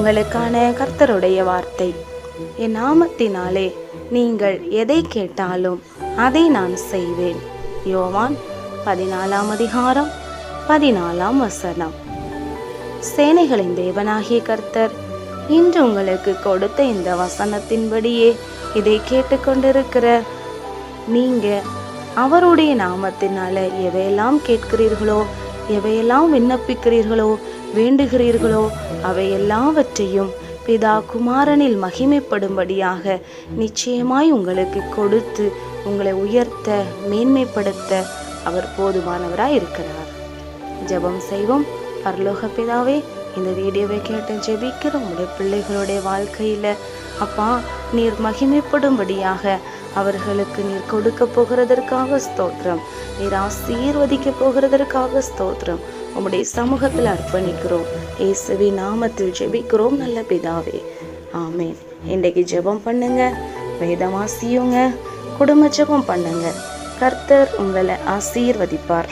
உங்களுக்கான கர்த்தருடைய வார்த்தை. என் நாமத்தினாலே நீங்கள் எதை கேட்டாலும் அதை நான் செய்வேன். யோவான் 14:14. சேனைகளின் தேவனாகிய கர்த்தர் இன்று உங்களுக்கு கொடுத்த இந்த வசனத்தின்படியே இதை கேட்டுக்கொண்டிருக்கிற நீங்க அவருடைய நாமத்தினால எவையெல்லாம் கேட்கிறீர்களோ, எவையெல்லாம் விண்ணப்பிக்கிறீர்களோ, வேண்டுகிறீர்களோ, அவை எல்லாவற்றையும் பிதா குமாரனில் மகிமைப்படும்படியாக நிச்சயமாய் உங்களுக்கு கொடுத்து உங்களை உயர்த்த மேன்மைப்படுத்த அவர் போதுமானவராய் இருக்கிறார். ஜெபம் செய்வோம். பரலோக பிதாவே, இந்த வீடியோவை கேட்டு ஜெபிக்கிற உங்களுடைய பிள்ளைகளுடைய வாழ்க்கையில அப்பா நீர் மகிமைப்படும்படியாக அவர்களுக்கு நீர் கொடுக்க போகிறதற்காக ஸ்தோத்திரம். நீர் ஆசீர்வதிக்க போகிறதற்காக ஸ்தோத்திரம். உம்முடைய சமூகத்தில் அர்ப்பணிக்கிறோம். இயேசுவின் நாமத்தில் ஜெபிக்கிறோம் நல்ல பிதாவே, ஆமேன். இன்றைக்கு ஜெபம் பண்ணுங்க, வேதம் வாசியுங்க, குடும்ப ஜெபம் பண்ணுங்க. கர்த்தர் உங்களை ஆசீர்வதிப்பார்.